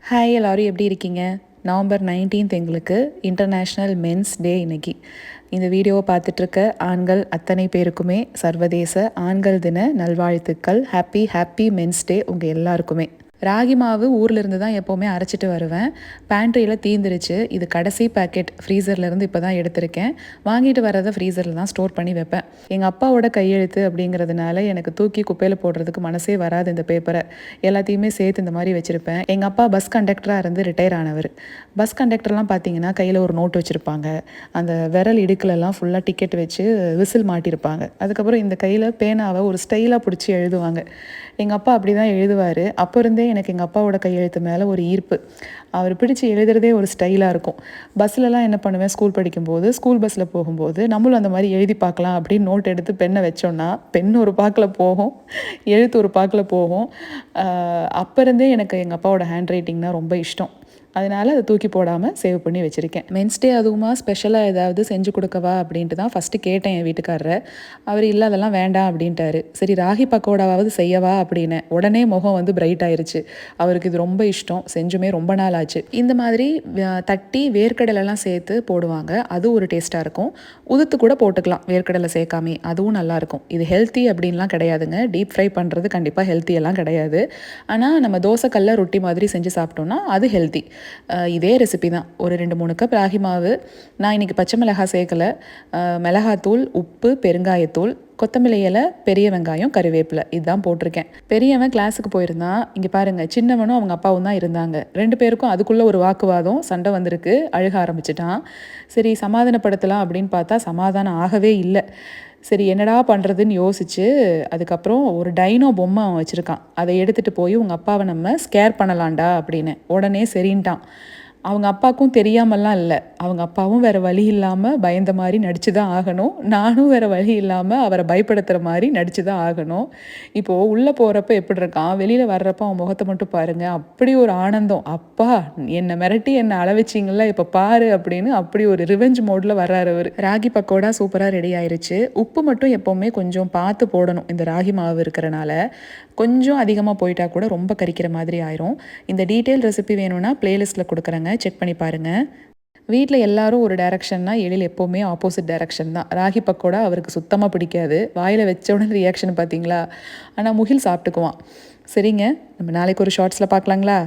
Hi எல்லோரும் எப்படி இருக்கீங்க? நவம்பர் 19th எங்களுக்கு இன்டர்நேஷ்னல் மென்ஸ் டே இன்னைக்கு. இந்த வீடியோவை பார்த்துட்ருக்க ஆண்கள் அத்தனை பேருக்குமே சர்வதேச ஆண்கள் தின நல்வாழ்த்துக்கள். ஹாப்பி மென்ஸ் டே உங்கள் எல்லாருக்குமே. ராகி மாவு ஊரில் இருந்து தான் எப்போவுமே அரைச்சிட்டு வருவேன். பேண்ட்ரியில் தீந்துருச்சு. இது கடைசி பேக்கெட் ஃப்ரீசர்லேருந்து இப்போ தான் எடுத்திருக்கேன். வாங்கிட்டு வரதை ஃப்ரீசரில் தான் ஸ்டோர் பண்ணி வைப்பேன். எங்கள் அப்பாவோட கையெழுத்து அப்படிங்கிறதுனால எனக்கு தூக்கி குப்பையில் போடுறதுக்கு மனசே வராது. இந்த பேப்பரை எல்லாத்தையுமே சேர்த்து இந்த மாதிரி வச்சுருப்பேன். எங்கள் அப்பா பஸ் கண்டக்டராக இருந்து ரிட்டையர் ஆனவர். பஸ் கண்டக்டர்லாம் பார்த்தீங்கன்னா கையில் ஒரு நோட் வச்சுருப்பாங்க. அந்த விரல் இடுக்கிலலாம் ஃபுல்லாக டிக்கெட் வச்சு விசில் மாட்டியிருப்பாங்க. அதுக்கப்புறம் இந்த கையில் பேனாவை ஒரு ஸ்டைலாக பிடிச்சி எழுதுவாங்க. எங்கள் அப்பா அப்படி தான் எழுதுவார். அப்போ இருந்தே எனக்கு எங்கள் அப்பாவோட கையெழுத்து மேலே ஒரு ஈர்ப்பு. அவர் பிடிச்சி எழுதுறதே ஒரு ஸ்டைலாக இருக்கும். பஸ்லலாம் என்ன பண்ணுவேன், ஸ்கூல் படிக்கும்போது ஸ்கூல் பஸ்ஸில் போகும்போது நம்மளும் அந்த மாதிரி எழுதி பார்க்கலாம் அப்படின்னு நோட் எடுத்து பெண்ணை வச்சோன்னா பென் ஒரு பாக்கில் போகும், எழுத்து ஒரு பாக்கில் போகும். அப்போ இருந்தே எனக்கு எங்கள் அப்பாவோட ஹேண்ட் ரைட்டிங்னால் ரொம்ப இஷ்டம். அதனால் அதை தூக்கி போடாமல் சேவ் பண்ணி வச்சுருக்கேன். மென்ஸ் டே அதுவுமா ஸ்பெஷலாக ஏதாவது செஞ்சு கொடுக்கவா அப்படின்ட்டு தான் ஃபஸ்ட்டு கேட்டேன் என் வீட்டுக்காரரை. அவர் இல்லை அதெல்லாம் வேண்டாம் அப்படின்ட்டாரு. சரி ராகி பக்கோடாவாவது செய்யவா அப்படின்னு உடனே முகம் வந்து பிரைட் ஆயிருச்சு. அவருக்கு இது ரொம்ப இஷ்டம், செஞ்சுமே ரொம்ப நாள் ஆச்சு. இந்த மாதிரி தட்டி வேர்க்கடலைலாம் சேர்த்து போடுவாங்க. அது ஒரு டேஸ்ட்டாக இருக்கும். உதுத்து கூட போட்டுக்கலாம் வேர்க்கடலை சேர்க்காமே, அதுவும் நல்லாயிருக்கும். இது ஹெல்த்தி அப்படின்லாம் கிடையாதுங்க. டீப் ஃப்ரை பண்ணுறது கண்டிப்பாக ஹெல்த்தியெல்லாம் கிடையாது. ஆனால் நம்ம தோசைக்கல்ல ரொட்டி மாதிரி செஞ்சு சாப்பிட்டோன்னா அது ஹெல்த்தி. இதே ரெசிபி தான். ஒரு 2-3 கப் ராகி மாவு. நான் இன்றைக்கி பச்சை மிளகாய் சேர்க்கலை. மிளகாத்தூள், உப்பு, பெருங்காயத்தூள், கொத்தமல்லி இலை, பெரிய வெங்காயம், கருவேப்பிலை இதுதான் போட்டிருக்கேன். பெரியவன் கிளாஸுக்கு போயிருந்தான். இங்கே பாருங்கள், சின்னவனும் அவங்க அப்பாவும் தான் இருந்தாங்க. 2 பேருக்கும் அதுக்குள்ளே ஒரு வாக்குவாதம், சண்டை வந்திருக்கு. அழுக ஆரம்பிச்சிட்டான். சரி சமாதானப்படுத்தலாம் அப்படின்னு பார்த்தா சமாதானம் ஆகவே இல்லை. சரி என்னடா பண்ணுறதுன்னு யோசிச்சு அதுக்கப்புறம் ஒரு டைனோ பொம்மை அவன் வச்சுருக்கான். அதை எடுத்துகிட்டு போய் உங்கள் அப்பாவை நம்ம ஸ்கேர் பண்ணலாம்டா அப்படின்னு உடனே சரின்ட்டான். அவங்க அப்பாவுக்கும் தெரியாமல்லாம் இல்லை. அவங்க அப்பாவும் வேறு வழி இல்லாமல் பயந்த மாதிரி நடித்து தான் ஆகணும். நானும் வேறு வழி இல்லாமல் அவரை பயப்படுத்துகிற மாதிரி நடித்து தான் ஆகணும். இப்போது உள்ளே போகிறப்ப எப்படி இருக்கான், வெளியில் வர்றப்போ அவன் முகத்தை மட்டும் பாருங்கள். அப்படி ஒரு ஆனந்தம். அப்பா என்னை மிரட்டி என்னை அளவச்சிங்கள இப்போ பாரு அப்படின்னு அப்படி ஒரு ரிவெஞ்ச் மோடில் வர்றாரு அவர். ராகி பக்கோடா சூப்பராக ரெடி ஆயிடுச்சு. உப்பு மட்டும் எப்போவுமே கொஞ்சம் பார்த்து போடணும். இந்த ராகி மாவு இருக்கிறனால கொஞ்சம் அதிகமாக போயிட்டா கூட ரொம்ப கரிக்கிற மாதிரி ஆயிரும். இந்த டீட்டெயில் ரெசிபி வேணும்னா பிளேலிஸ்ட்டில் கொடுக்குறேங்க, செக் பண்ணி பாருங்கள். வீட்டில் எல்லாரும் ஒரு டைரக்ஷன்னா எழில் எப்போவுமே ஆப்போசிட் டைரக்ஷன் தான். ராகி பக்கோடா அவருக்கு சுத்தமாக பிடிக்காது. வாயில் வச்ச உடனே ரியாக்ஷன் பார்த்தீங்களா? ஆனால் முகில் சாப்பிட்டுக்குவான். சரிங்க, நம்ம நாளைக்கு ஒரு ஷார்ட்ஸில் பார்க்கலாங்களா?